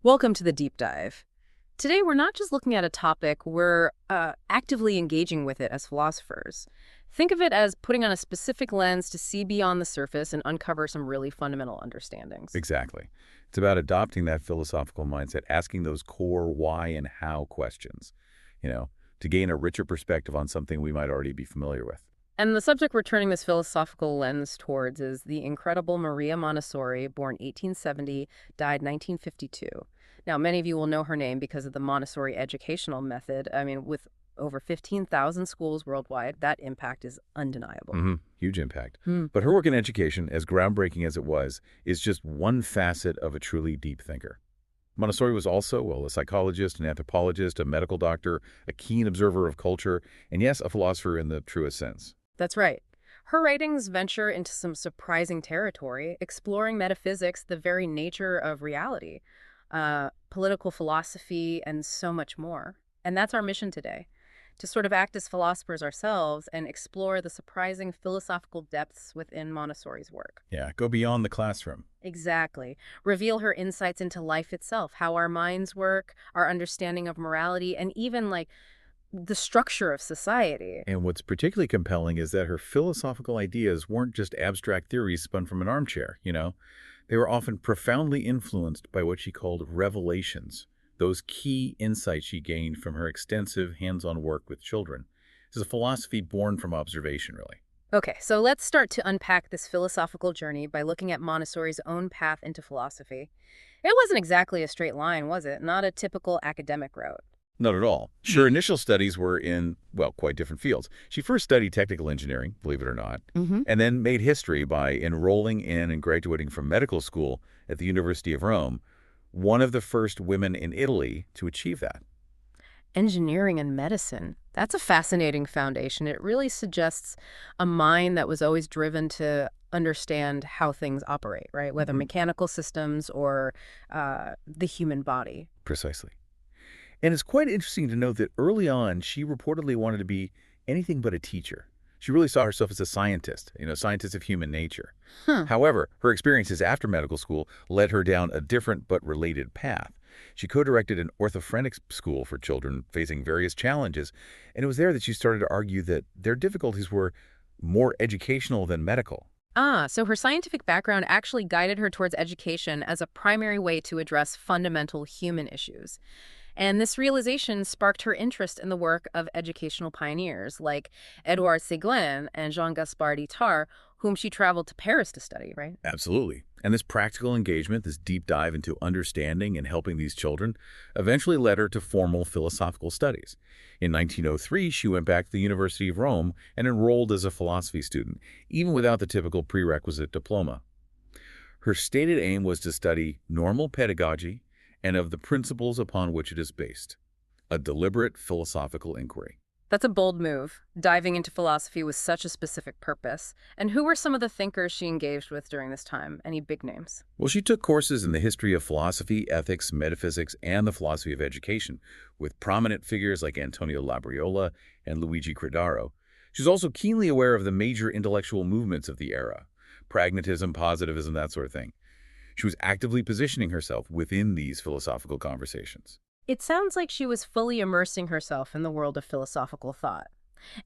Welcome to the deep dive. Today, we're not just looking at a topic, we're actively engaging with it as philosophers. Think of it as putting on a specific lens to see beyond the surface and uncover some really fundamental understandings. Exactly. It's about adopting that philosophical mindset, asking those core why and how questions, you know, to gain a richer perspective on something we might already be familiar with. And the subject we're turning this philosophical lens towards is the incredible Maria Montessori, born 1870, died 1952. Now, many of you will know her name because of the Montessori educational method. I mean, with over 15,000 schools worldwide, that impact is undeniable. Huge impact. Hmm. But her work in education, as groundbreaking as it was, is just one facet of a truly deep thinker. Montessori was also, well, a psychologist, an anthropologist, a medical doctor, a keen observer of culture, and yes, a philosopher in the truest sense. That's right. Her writings venture into some surprising territory, exploring metaphysics, the very nature of reality, political philosophy, and so much more. And that's our mission today, to sort of act as philosophers ourselves and explore the surprising philosophical depths within Montessori's work. Yeah, go beyond the classroom. Exactly. Reveal her insights into life itself, how our minds work, our understanding of morality, and even like the structure of society. And what's particularly compelling is that her philosophical ideas weren't just abstract theories spun from an armchair. They were often profoundly influenced by what she called revelations, those key insights she gained from her extensive hands-on work with children. This is a philosophy born from observation, really. Okay, so let's start to unpack this philosophical journey by looking at Montessori's own path into philosophy. It wasn't exactly a straight line, was it? Not a typical academic route. Not at all. Her initial studies were in, well, quite different fields. She first studied technical engineering, believe it or not, and then made history by enrolling in and graduating from medical school at the University of Rome, one of the first women in Italy to achieve that. Engineering and medicine. That's a fascinating foundation. It really suggests a mind that was always driven to understand how things operate, right? Whether mechanical systems or the human body. Precisely. And it's quite interesting to note that early on, she reportedly wanted to be anything but a teacher. She really saw herself as a scientist, scientist of human nature. However, her experiences after medical school led her down a different but related path. She co-directed an orthophrenic school for children facing various challenges, and it was there that she started to argue that their difficulties were more educational than medical. So her scientific background actually guided her towards education as a primary way to address fundamental human issues. And this realization sparked her interest in the work of educational pioneers like Edouard Seguin and Jean-Gaspard Itard, whom she traveled to Paris to study, right? Absolutely. And this practical engagement, this deep dive into understanding and helping these children, eventually led her to formal philosophical studies. In 1903, she went back to the University of Rome and enrolled as a philosophy student, even without the typical prerequisite diploma. Her stated aim was to study normal pedagogy and of the principles upon which it is based, a deliberate philosophical inquiry. That's a bold move, diving into philosophy with such a specific purpose. And who were some of the thinkers she engaged with during this time? Any big names? Well, she took courses in the history of philosophy, ethics, metaphysics, and the philosophy of education, with prominent figures like Antonio Labriola and Luigi Credaro. She was also keenly aware of the major intellectual movements of the era, pragmatism, positivism, that sort of thing. She was actively positioning herself within these philosophical conversations. It sounds like she was fully immersing herself in the world of philosophical thought.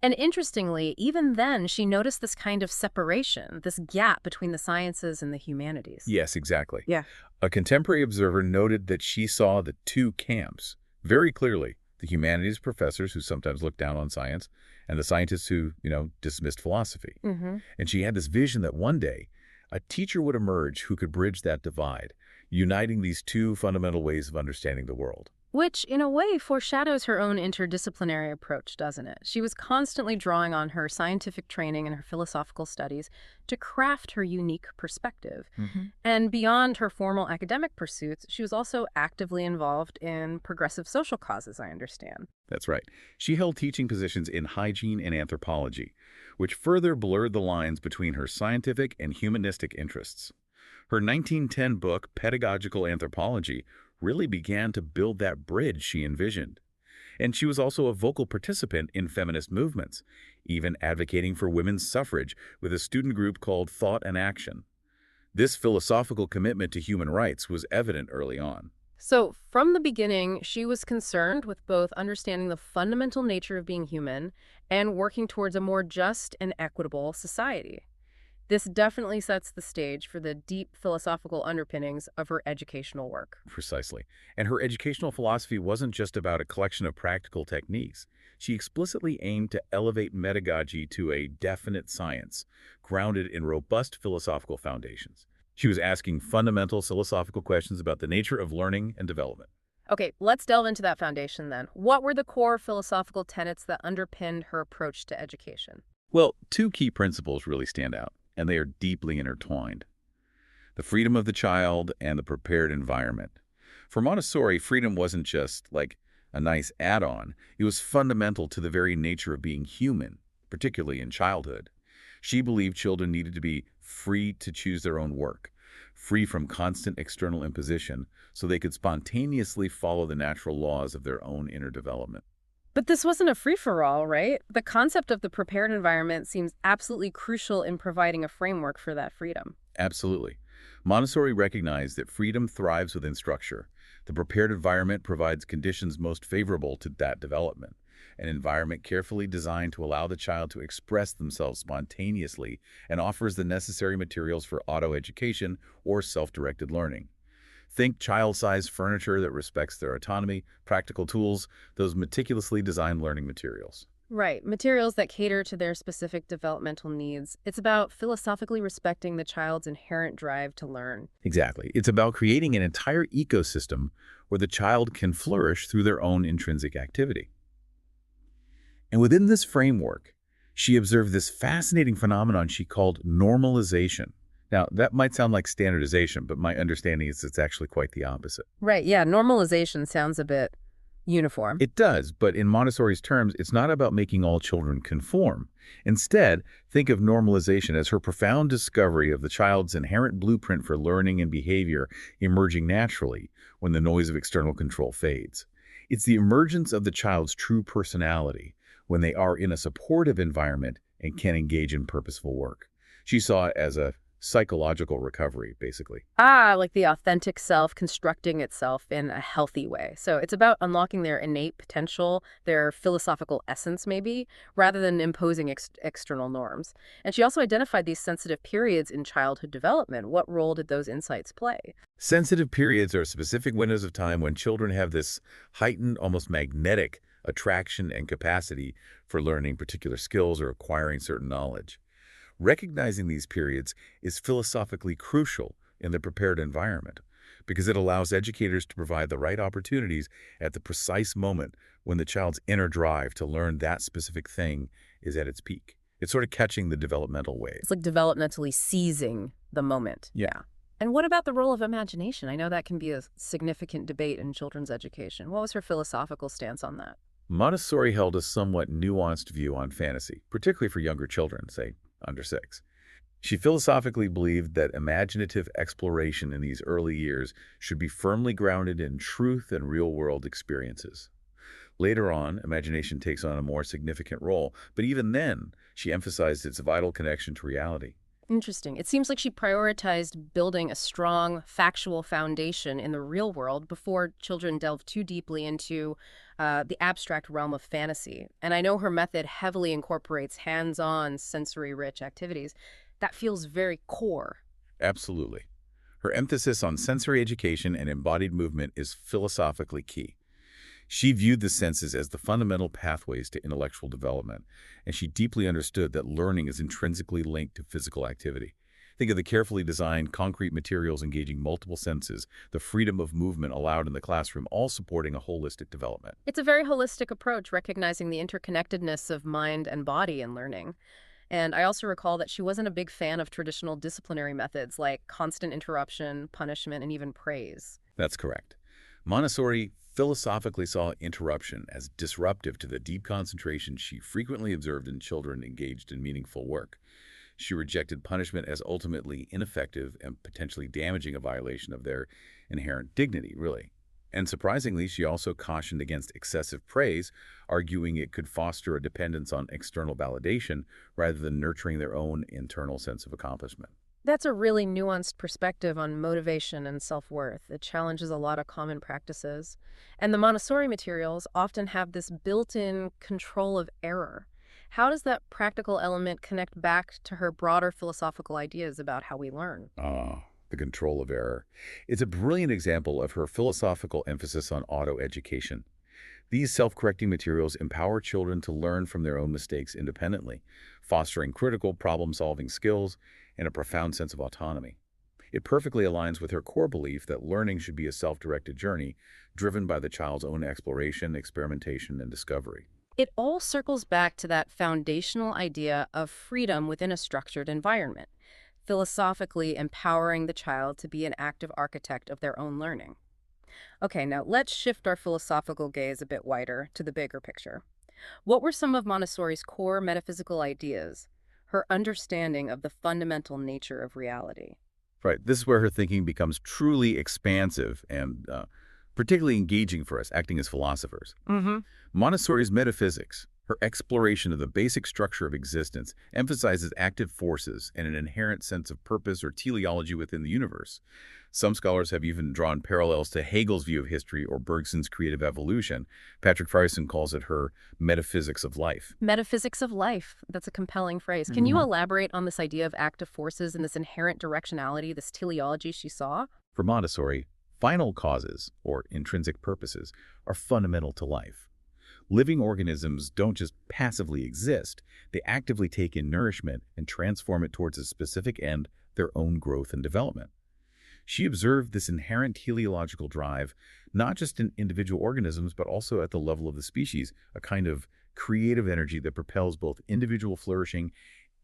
And interestingly, even then, she noticed this kind of separation, this gap between the sciences and the humanities. Yes, exactly. Yeah. A contemporary observer noted that she saw the two camps very clearly: the humanities professors who sometimes looked down on science and the scientists who, dismissed philosophy. And she had this vision that one day a teacher would emerge who could bridge that divide, uniting these two fundamental ways of understanding the world. Which, in a way, foreshadows her own interdisciplinary approach, doesn't it? She was constantly drawing on her scientific training and her philosophical studies to craft her unique perspective. And beyond her formal academic pursuits, she was also actively involved in progressive social causes, I understand. That's right. She held teaching positions in hygiene and anthropology, which further blurred the lines between her scientific and humanistic interests. Her 1910 book, Pedagogical Anthropology, really began to build that bridge she envisioned. And she was also a vocal participant in feminist movements, even advocating for women's suffrage with a student group called Thought and Action. This philosophical commitment to human rights was evident early on. So, from the beginning, she was concerned with both understanding the fundamental nature of being human and working towards a more just and equitable society. This definitely sets the stage for the deep philosophical underpinnings of her educational work. Precisely. And her educational philosophy wasn't just about a collection of practical techniques. She explicitly aimed to elevate pedagogy to a definite science, grounded in robust philosophical foundations. She was asking fundamental philosophical questions about the nature of learning and development. Okay, let's delve into that foundation then. What were the core philosophical tenets that underpinned her approach to education? Well, two key principles really stand out, and they are deeply intertwined: the freedom of the child and the prepared environment. For Montessori, freedom wasn't just like a nice add-on. It was fundamental to the very nature of being human, particularly in childhood. She believed children needed to be free to choose their own work, free from constant external imposition, so they could spontaneously follow the natural laws of their own inner development. But this wasn't a free-for-all, right? The concept of the prepared environment seems absolutely crucial in providing a framework for that freedom. Absolutely. Montessori recognized that freedom thrives within structure. The prepared environment provides conditions most favorable to that development, an environment carefully designed to allow the child to express themselves spontaneously and offers the necessary materials for auto-education or self-directed learning. Think child-sized furniture that respects their autonomy, practical tools, those meticulously designed learning materials. Right, materials that cater to their specific developmental needs. It's about philosophically respecting the child's inherent drive to learn. Exactly. It's about creating an entire ecosystem where the child can flourish through their own intrinsic activity. And within this framework, she observed this fascinating phenomenon she called normalization. Now, that might sound like standardization, but my understanding is it's actually quite the opposite. Right, yeah, normalization sounds a bit uniform. It does, but in Montessori's terms, it's not about making all children conform. Instead, think of normalization as her profound discovery of the child's inherent blueprint for learning and behavior emerging naturally when the noise of external control fades. It's the emergence of the child's true personality when they are in a supportive environment and can engage in purposeful work. She saw it as a psychological recovery, basically. Ah, like the authentic self constructing itself in a healthy way. So it's about unlocking their innate potential, their philosophical essence, maybe, rather than imposing external norms. And she also identified these sensitive periods in childhood development. What role did those insights play? Sensitive periods are specific windows of time when children have this heightened, almost magnetic attraction and capacity for learning particular skills or acquiring certain knowledge. Recognizing these periods is philosophically crucial in the prepared environment because it allows educators to provide the right opportunities at the precise moment when the child's inner drive to learn that specific thing is at its peak. It's sort of catching the developmental wave. It's like developmentally seizing the moment. Yeah. Yeah. And what about the role of imagination? I know that can be a significant debate in children's education. What was her philosophical stance on that? Montessori held a somewhat nuanced view on fantasy, particularly for younger children, say under 6. She philosophically believed that imaginative exploration in these early years should be firmly grounded in truth and real-world experiences. Later on, imagination takes on a more significant role, but even then, she emphasized its vital connection to reality. Interesting. It seems like she prioritized building a strong, factual foundation in the real world before children delve too deeply into the abstract realm of fantasy. And I know her method heavily incorporates hands-on, sensory-rich activities. That feels very core. Absolutely. Her emphasis on sensory education and embodied movement is philosophically key. She viewed the senses as the fundamental pathways to intellectual development, and she deeply understood that learning is intrinsically linked to physical activity. Think of the carefully designed concrete materials engaging multiple senses, the freedom of movement allowed in the classroom, all supporting a holistic development. It's a very holistic approach, recognizing the interconnectedness of mind and body in learning. And I also recall that she wasn't a big fan of traditional disciplinary methods like constant interruption, punishment, and even praise. That's correct. Montessori philosophically saw interruption as disruptive to the deep concentration she frequently observed in children engaged in meaningful work. She rejected punishment as ultimately ineffective and potentially damaging, a violation of their inherent dignity, really. And surprisingly, she also cautioned against excessive praise, arguing it could foster a dependence on external validation rather than nurturing their own internal sense of accomplishment. That's a really nuanced perspective on motivation and self-worth. It challenges a lot of common practices. And the Montessori materials often have this built-in control of error. How does that practical element connect back to her broader philosophical ideas about how we learn? The control of error. It's a brilliant example of her philosophical emphasis on auto-education. These self-correcting materials empower children to learn from their own mistakes independently, fostering critical problem-solving skills and a profound sense of autonomy. It perfectly aligns with her core belief that learning should be a self-directed journey driven by the child's own exploration, experimentation, and discovery. It all circles back to that foundational idea of freedom within a structured environment, philosophically empowering the child to be an active architect of their own learning. Okay, now let's shift our philosophical gaze a bit wider to the bigger picture. What were some of Montessori's core metaphysical ideas, her understanding of the fundamental nature of reality? Right. This is where her thinking becomes truly expansive and particularly engaging for us, acting as philosophers. Mm-hmm. Montessori's metaphysics, her exploration of the basic structure of existence, emphasizes active forces and an inherent sense of purpose or teleology within the universe. Some scholars have even drawn parallels to Hegel's view of history or Bergson's creative evolution. Patrick Frieson calls it her metaphysics of life. Metaphysics of life. That's a compelling phrase. Can you elaborate on this idea of active forces and this inherent directionality, this teleology she saw? For Montessori, final causes, or intrinsic purposes, are fundamental to life. Living organisms don't just passively exist, they actively take in nourishment and transform it towards a specific end, their own growth and development. She observed this inherent teleological drive, not just in individual organisms, but also at the level of the species, a kind of creative energy that propels both individual flourishing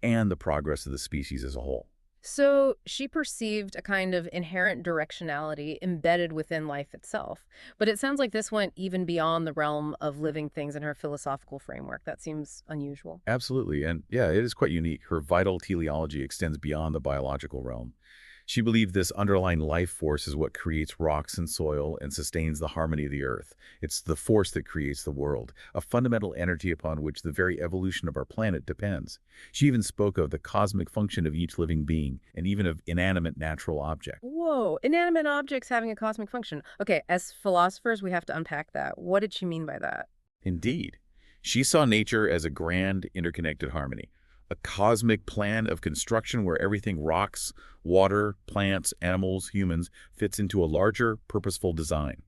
and the progress of the species as a whole. So she perceived a kind of inherent directionality embedded within life itself. But it sounds like this went even beyond the realm of living things in her philosophical framework. That seems unusual. Absolutely, and yeah, it is quite unique. Her vital teleology extends beyond the biological realm. She believed this underlying life force is what creates rocks and soil and sustains the harmony of the earth. It's the force that creates the world, a fundamental energy upon which the very evolution of our planet depends. She even spoke of the cosmic function of each living being and even of inanimate natural objects. Whoa, inanimate objects having a cosmic function. Okay, as philosophers, we have to unpack that. What did she mean by that? Indeed, she saw nature as a grand, interconnected harmony, a cosmic plan of construction where everything rocks, water, plants, animals, humans fits into a larger, purposeful design.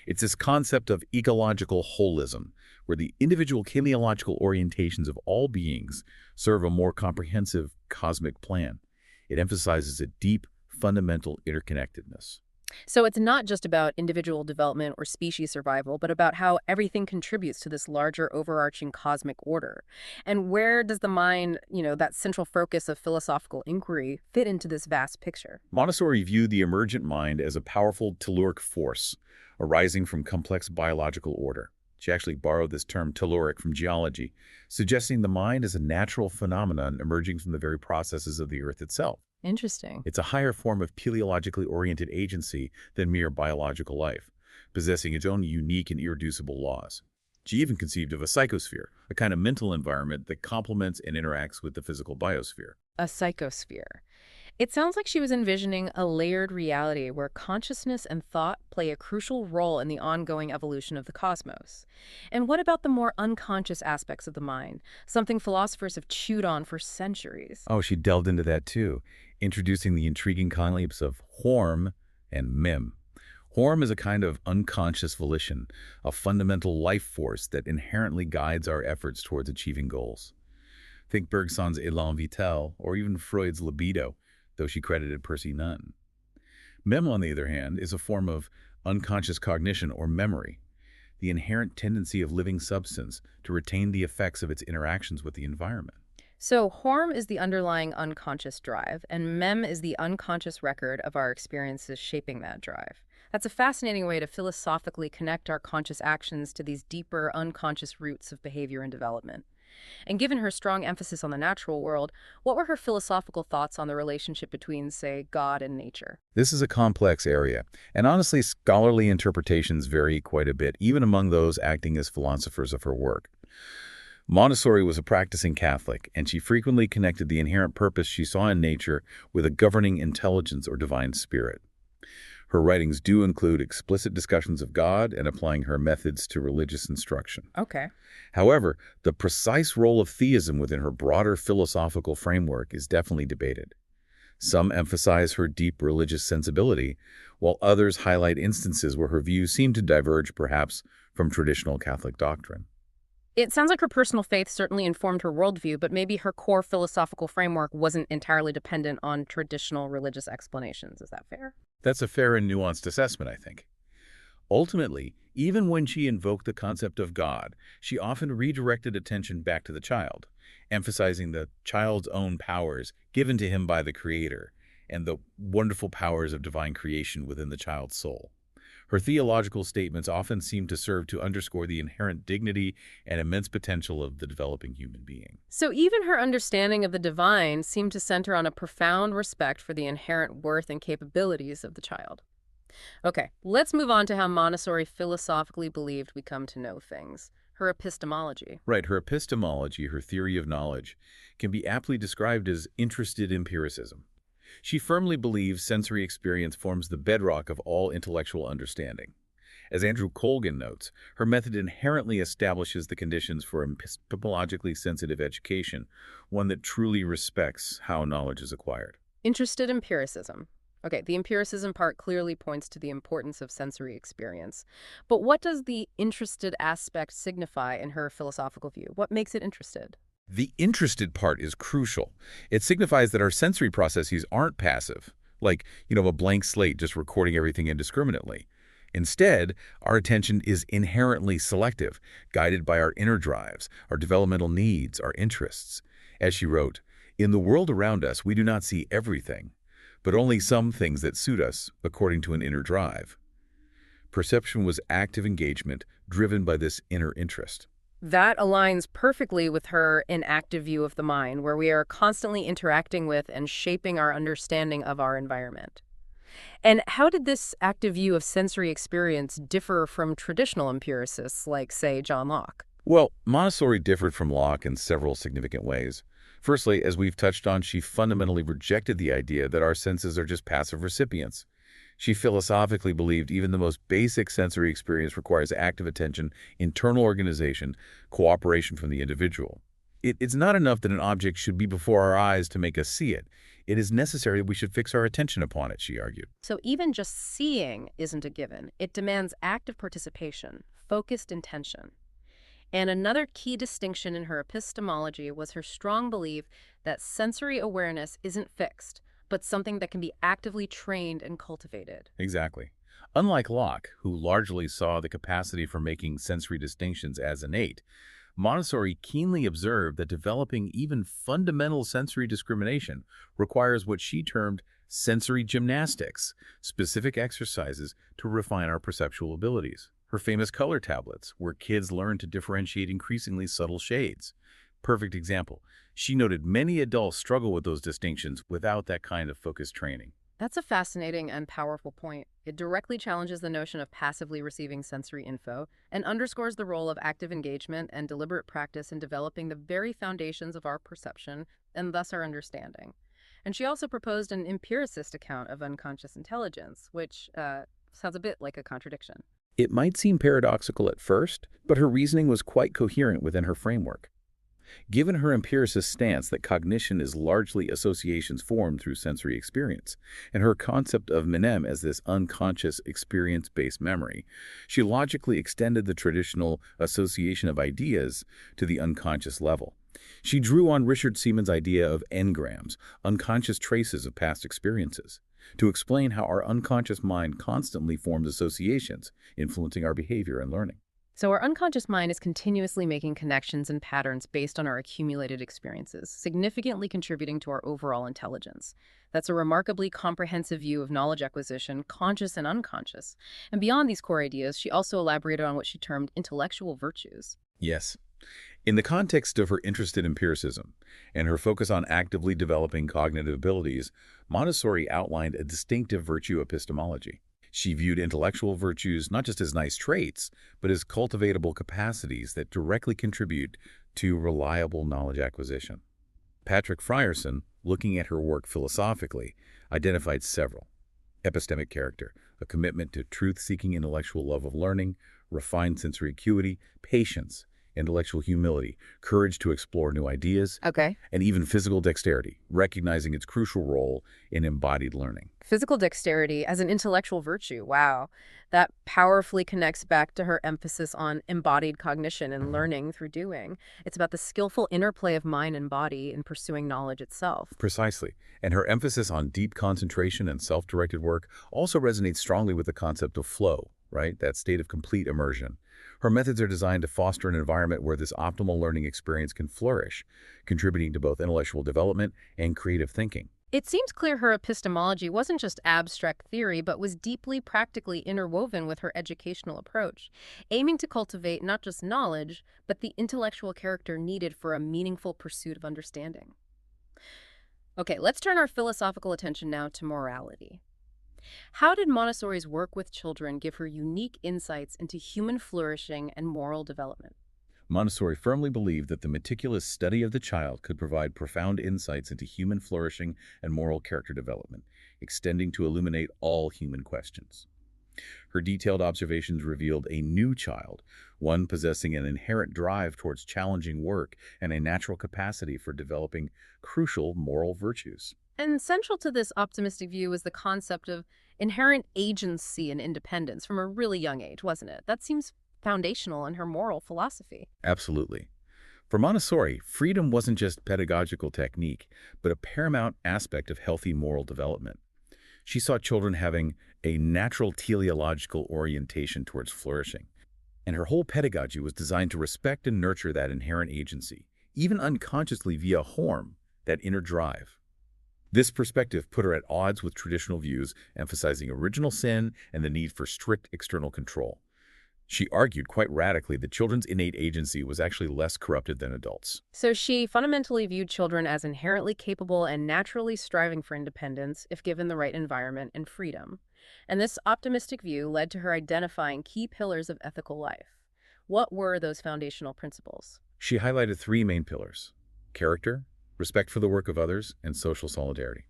It's this concept of ecological holism, where the individual teleological orientations of all beings serve a more comprehensive cosmic plan. It emphasizes a deep, fundamental interconnectedness. So it's not just about individual development or species survival, but about how everything contributes to this larger overarching cosmic order. And where does the mind, that central focus of philosophical inquiry, fit into this vast picture? Montessori viewed the emergent mind as a powerful telluric force arising from complex biological order. She actually borrowed this term telluric from geology, suggesting the mind is a natural phenomenon emerging from the very processes of the earth itself. Interesting. It's a higher form of teleologically oriented agency than mere biological life, possessing its own unique and irreducible laws. She even conceived of a psychosphere, a kind of mental environment that complements and interacts with the physical biosphere. A psychosphere. It sounds like she was envisioning a layered reality where consciousness and thought play a crucial role in the ongoing evolution of the cosmos. And what about the more unconscious aspects of the mind, something philosophers have chewed on for centuries? Oh, she delved into that too, introducing the intriguing concepts of horm and mem. Horm is a kind of unconscious volition, a fundamental life force that inherently guides our efforts towards achieving goals. Think Bergson's élan vital, or even Freud's libido, though she credited Percy Nunn. Mem, on the other hand, is a form of unconscious cognition or memory, the inherent tendency of living substance to retain the effects of its interactions with the environment. So, Horm is the underlying unconscious drive, and Mem is the unconscious record of our experiences shaping that drive. That's a fascinating way to philosophically connect our conscious actions to these deeper, unconscious roots of behavior and development. And given her strong emphasis on the natural world, what were her philosophical thoughts on the relationship between, say, God and nature? This is a complex area, and honestly, scholarly interpretations vary quite a bit, even among those acting as philosophers of her work. Montessori was a practicing Catholic, and she frequently connected the inherent purpose she saw in nature with a governing intelligence or divine spirit. Her writings do include explicit discussions of God and applying her methods to religious instruction. Okay. However, the precise role of theism within her broader philosophical framework is definitely debated. Some emphasize her deep religious sensibility, while others highlight instances where her views seem to diverge perhaps from traditional Catholic doctrine. It sounds like her personal faith certainly informed her worldview, but maybe her core philosophical framework wasn't entirely dependent on traditional religious explanations. Is that fair? That's a fair and nuanced assessment, I think. Ultimately, even when she invoked the concept of God, she often redirected attention back to the child, emphasizing the child's own powers given to him by the Creator and the wonderful powers of divine creation within the child's soul. Her theological statements often seem to serve to underscore the inherent dignity and immense potential of the developing human being. So even her understanding of the divine seemed to center on a profound respect for the inherent worth and capabilities of the child. Okay, let's move on to how Montessori philosophically believed we come to know things. Her epistemology. Right, her epistemology, her theory of knowledge, can be aptly described as interested empiricism. She firmly believes sensory experience forms the bedrock of all intellectual understanding. As Andrew Colgan notes, her method inherently establishes the conditions for epistemologically sensitive education, one that truly respects how knowledge is acquired. Interested empiricism. Okay, the empiricism part clearly points to the importance of sensory experience. But what does the interested aspect signify in her philosophical view? What makes it interested? The interested part is crucial. It signifies that our sensory processes aren't passive, like, a blank slate just recording everything indiscriminately. Instead, our attention is inherently selective, guided by our inner drives, our developmental needs, our interests. As she wrote, "In the world around us, we do not see everything, but only some things that suit us according to an inner drive." Perception was active engagement driven by this inner interest. That aligns perfectly with her inactive view of the mind, where we are constantly interacting with and shaping our understanding of our environment. And how did this active view of sensory experience differ from traditional empiricists like, say, John Locke? Well, Montessori differed from Locke in several significant ways. Firstly, as we've touched on, she fundamentally rejected the idea that our senses are just passive recipients. She philosophically believed even the most basic sensory experience requires active attention, internal organization, cooperation from the individual. It's not enough that an object should be before our eyes to make us see it. It is necessary we should fix our attention upon it, she argued. So even just seeing isn't a given. It demands active participation, focused intention. And another key distinction in her epistemology was her strong belief that sensory awareness isn't fixed, but something that can be actively trained and cultivated. Exactly. Unlike Locke, who largely saw the capacity for making sensory distinctions as innate, Montessori keenly observed that developing even fundamental sensory discrimination requires what she termed sensory gymnastics, specific exercises to refine our perceptual abilities. Her famous color tablets, where kids learn to differentiate increasingly subtle shades. Perfect example. She noted many adults struggle with those distinctions without that kind of focused training. That's a fascinating and powerful point. It directly challenges the notion of passively receiving sensory info and underscores the role of active engagement and deliberate practice in developing the very foundations of our perception and thus our understanding. And she also proposed an empiricist account of unconscious intelligence, which sounds a bit like a contradiction. It might seem paradoxical at first, but her reasoning was quite coherent within her framework. Given her empiricist stance that cognition is largely associations formed through sensory experience, and her concept of mnem as this unconscious experience-based memory, she logically extended the traditional association of ideas to the unconscious level. She drew on Richard Siemens' idea of engrams, unconscious traces of past experiences, to explain how our unconscious mind constantly forms associations, influencing our behavior and learning. So our unconscious mind is continuously making connections and patterns based on our accumulated experiences, significantly contributing to our overall intelligence. That's a remarkably comprehensive view of knowledge acquisition, conscious and unconscious. And beyond these core ideas, she also elaborated on what she termed intellectual virtues. Yes. In the context of her interest in empiricism and her focus on actively developing cognitive abilities, Montessori outlined a distinctive virtue epistemology. She viewed intellectual virtues not just as nice traits, but as cultivatable capacities that directly contribute to reliable knowledge acquisition. Patrick Frierson, looking at her work philosophically, identified several. Epistemic character, a commitment to truth-seeking intellectual love of learning, refined sensory acuity, patience, intellectual humility, courage to explore new ideas, Okay. and even physical dexterity, recognizing its crucial role in embodied learning. Physical dexterity as an intellectual virtue. Wow. That powerfully connects back to her emphasis on embodied cognition and learning through doing. It's about the skillful interplay of mind and body in pursuing knowledge itself. Precisely. And her emphasis on deep concentration and self-directed work also resonates strongly with the concept of flow, right? That state of complete immersion. Her methods are designed to foster an environment where this optimal learning experience can flourish, contributing to both intellectual development and creative thinking. It seems clear her epistemology wasn't just abstract theory, but was deeply practically interwoven with her educational approach, aiming to cultivate not just knowledge, but the intellectual character needed for a meaningful pursuit of understanding. Okay, let's turn our philosophical attention now to morality. How did Montessori's work with children give her unique insights into human flourishing and moral development? Montessori firmly believed that the meticulous study of the child could provide profound insights into human flourishing and moral character development, extending to illuminate all human questions. Her detailed observations revealed a new child, one possessing an inherent drive towards challenging work and a natural capacity for developing crucial moral virtues. And central to this optimistic view is the concept of inherent agency and independence from a really young age, wasn't it? That seems foundational in her moral philosophy. Absolutely. For Montessori, freedom wasn't just pedagogical technique, but a paramount aspect of healthy moral development. She saw children having a natural teleological orientation towards flourishing, and her whole pedagogy was designed to respect and nurture that inherent agency, even unconsciously via horm, that inner drive. This perspective put her at odds with traditional views, emphasizing original sin and the need for strict external control. She argued quite radically that children's innate agency was actually less corrupted than adults. So she fundamentally viewed children as inherently capable and naturally striving for independence if given the right environment and freedom. And this optimistic view led to her identifying key pillars of ethical life. What were those foundational principles? She highlighted three main pillars: character, respect for the work of others, and social solidarity.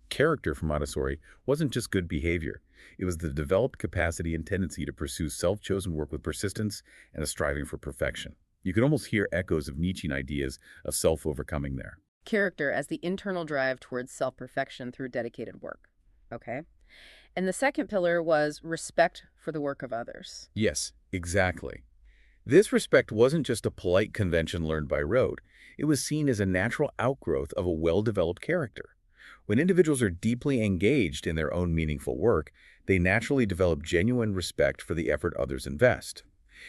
Character for Montessori wasn't just good behavior. It was the developed capacity and tendency to pursue self-chosen work with persistence and a striving for perfection. You could almost hear echoes of Nietzschean ideas of self-overcoming there. Character as the internal drive towards self-perfection through dedicated work. Okay. And the second pillar was respect for the work of others. Yes, exactly. This respect wasn't just a polite convention learned by rote. It was seen as a natural outgrowth of a well-developed character. When individuals are deeply engaged in their own meaningful work, they naturally develop genuine respect for the effort others invest.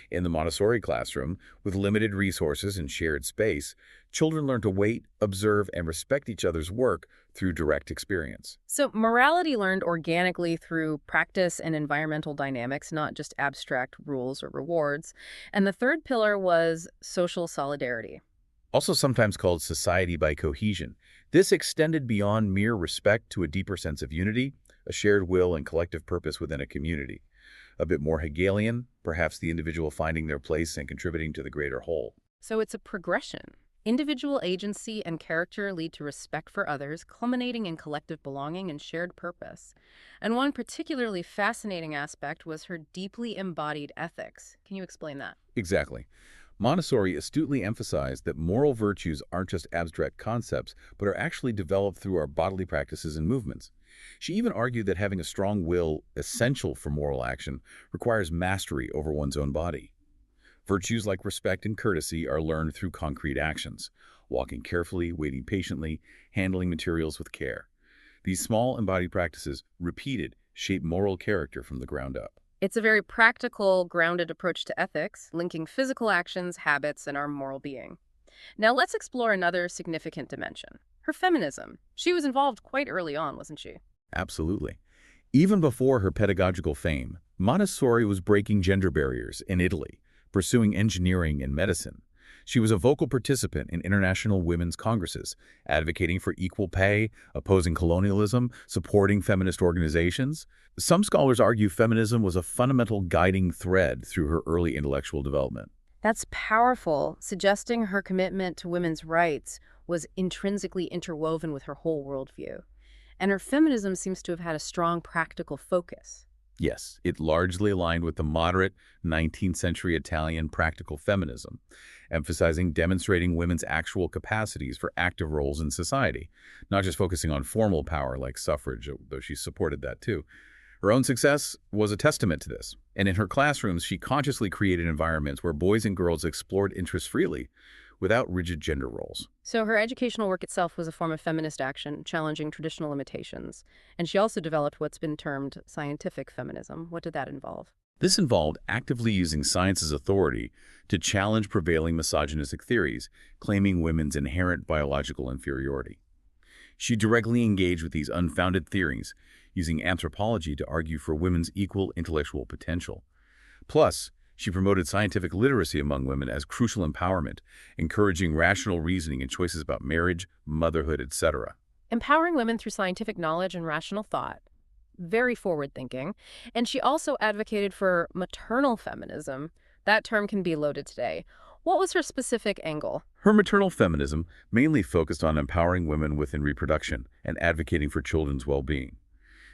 In the Montessori classroom, with limited resources and shared space, children learn to wait, observe, and respect each other's work through direct experience. So morality learned organically through practice and environmental dynamics, not just abstract rules or rewards. And the third pillar was social solidarity. Also sometimes called society by cohesion. This extended beyond mere respect to a deeper sense of unity, a shared will and collective purpose within a community. A bit more Hegelian, perhaps the individual finding their place and contributing to the greater whole. So it's a progression. Individual agency and character lead to respect for others, culminating in collective belonging and shared purpose. And one particularly fascinating aspect was her deeply embodied ethics. Can you explain that? Exactly. Montessori astutely emphasized that moral virtues aren't just abstract concepts, but are actually developed through our bodily practices and movements. She even argued that having a strong will, essential for moral action, requires mastery over one's own body. Virtues like respect and courtesy are learned through concrete actions: walking carefully, waiting patiently, handling materials with care. These small embodied practices, repeated, shape moral character from the ground up. It's a very practical, grounded approach to ethics, linking physical actions, habits, and our moral being. Now let's explore another significant dimension: her feminism. She was involved quite early on, wasn't she? Absolutely. Even before her pedagogical fame, Montessori was breaking gender barriers in Italy, pursuing engineering and medicine. She was a vocal participant in international women's congresses, advocating for equal pay, opposing colonialism, supporting feminist organizations. Some scholars argue feminism was a fundamental guiding thread through her early intellectual development. That's powerful, suggesting her commitment to women's rights was intrinsically interwoven with her whole worldview. And her feminism seems to have had a strong practical focus. Yes, it largely aligned with the moderate 19th century Italian practical feminism, emphasizing demonstrating women's actual capacities for active roles in society, not just focusing on formal power like suffrage, though she supported that too. Her own success was a testament to this, and in her classrooms, she consciously created environments where boys and girls explored interests freely, without rigid gender roles. So her educational work itself was a form of feminist action, challenging traditional limitations. And she also developed what's been termed scientific feminism. What did that involve? This involved actively using science's authority to challenge prevailing misogynistic theories, claiming women's inherent biological inferiority. She directly engaged with these unfounded theories, using anthropology to argue for women's equal intellectual potential. Plus, she promoted scientific literacy among women as crucial empowerment, encouraging rational reasoning in choices about marriage, motherhood, etc. Empowering women through scientific knowledge and rational thought. Very forward thinking. And she also advocated for maternal feminism. That term can be loaded today. What was her specific angle? Her maternal feminism mainly focused on empowering women within reproduction and advocating for children's well-being.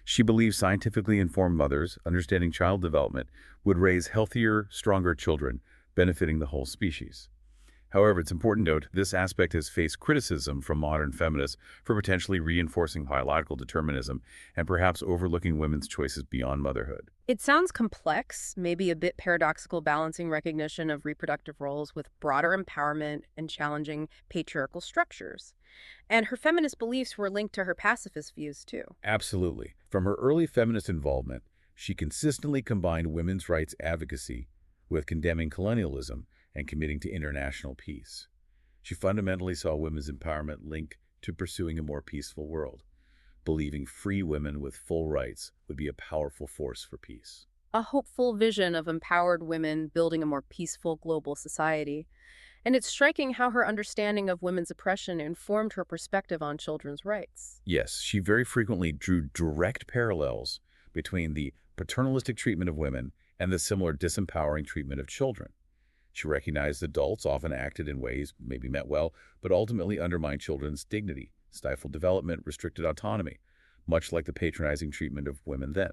She believed scientifically informed mothers, understanding child development, would raise healthier, stronger children, benefiting the whole species. However, it's important to note this aspect has faced criticism from modern feminists for potentially reinforcing biological determinism and perhaps overlooking women's choices beyond motherhood. It sounds complex, maybe a bit paradoxical, balancing recognition of reproductive roles with broader empowerment and challenging patriarchal structures. And her feminist beliefs were linked to her pacifist views, too. Absolutely. From her early feminist involvement, she consistently combined women's rights advocacy with condemning colonialism and committing to international peace. She fundamentally saw women's empowerment linked to pursuing a more peaceful world, believing free women with full rights would be a powerful force for peace. A hopeful vision of empowered women building a more peaceful global society. And it's striking how her understanding of women's oppression informed her perspective on children's rights. Yes, she very frequently drew direct parallels between the paternalistic treatment of women and the similar disempowering treatment of children. She recognized adults often acted in ways maybe meant well, but ultimately undermined children's dignity, stifled development, restricted autonomy, much like the patronizing treatment of women then.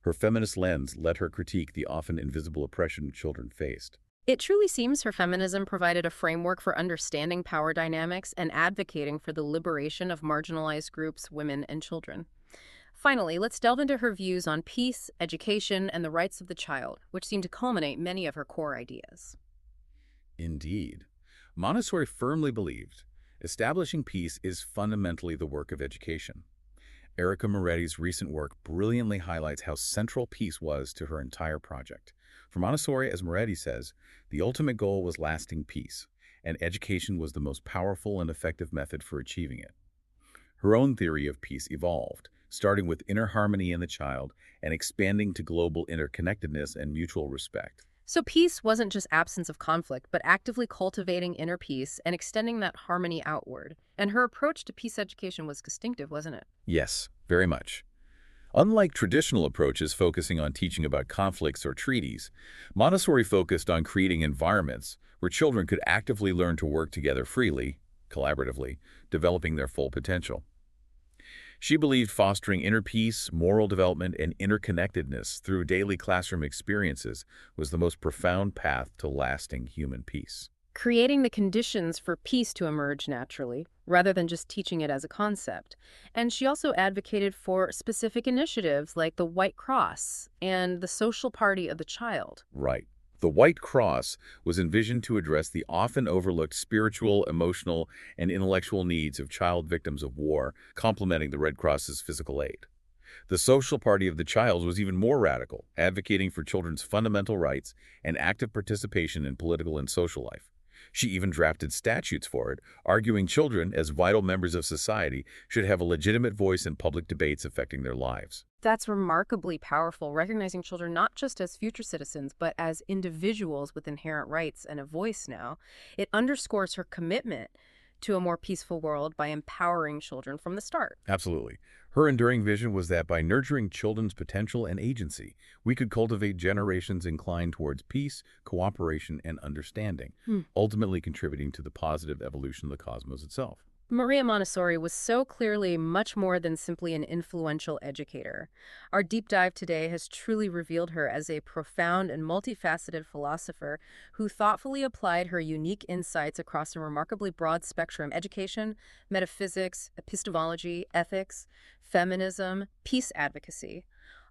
Her feminist lens let her critique the often invisible oppression children faced. It truly seems her feminism provided a framework for understanding power dynamics and advocating for the liberation of marginalized groups, women, and children. Finally, let's delve into her views on peace, education, and the rights of the child, which seem to culminate many of her core ideas. Indeed. Montessori firmly believed establishing peace is fundamentally the work of education. Erica Moretti's recent work brilliantly highlights how central peace was to her entire project. For Montessori, as Moretti says, the ultimate goal was lasting peace, and education was the most powerful and effective method for achieving it. Her own theory of peace evolved, starting with inner harmony in the child and expanding to global interconnectedness and mutual respect. So peace wasn't just absence of conflict, but actively cultivating inner peace and extending that harmony outward. And her approach to peace education was distinctive, wasn't it? Yes, very much. Unlike traditional approaches focusing on teaching about conflicts or treaties, Montessori focused on creating environments where children could actively learn to work together freely, collaboratively, developing their full potential. She believed fostering inner peace, moral development, and interconnectedness through daily classroom experiences was the most profound path to lasting human peace. Creating the conditions for peace to emerge naturally, rather than just teaching it as a concept. And she also advocated for specific initiatives like the White Cross and the Social Party of the Child. Right. The White Cross was envisioned to address the often overlooked spiritual, emotional, and intellectual needs of child victims of war, complementing the Red Cross's physical aid. The Social Party of the Child was even more radical, advocating for children's fundamental rights and active participation in political and social life. She even drafted statutes for it, arguing children, as vital members of society, should have a legitimate voice in public debates affecting their lives. That's remarkably powerful, recognizing children not just as future citizens, but as individuals with inherent rights and a voice now. It underscores her commitment to a more peaceful world by empowering children from the start. Absolutely. Her enduring vision was that by nurturing children's potential and agency, we could cultivate generations inclined towards peace, cooperation, and understanding, Hmm. ultimately contributing to the positive evolution of the cosmos itself. Maria Montessori was so clearly much more than simply an influential educator. Our deep dive today has truly revealed her as a profound and multifaceted philosopher who thoughtfully applied her unique insights across a remarkably broad spectrum: education, metaphysics, epistemology, ethics, feminism, peace advocacy,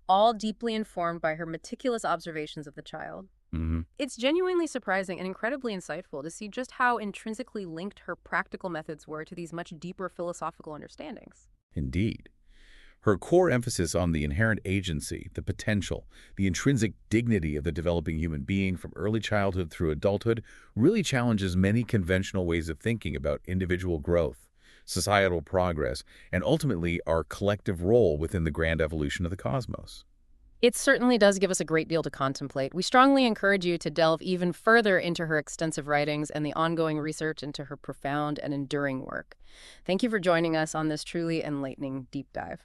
all deeply informed by her meticulous observations of the child. Hmm. It's genuinely surprising and incredibly insightful to see just how intrinsically linked her practical methods were to these much deeper philosophical understandings. Indeed. Her core emphasis on the inherent agency, the potential, the intrinsic dignity of the developing human being from early childhood through adulthood really challenges many conventional ways of thinking about individual growth, societal progress, and ultimately our collective role within the grand evolution of the cosmos. It certainly does give us a great deal to contemplate. We strongly encourage you to delve even further into her extensive writings and the ongoing research into her profound and enduring work. Thank you for joining us on this truly enlightening deep dive.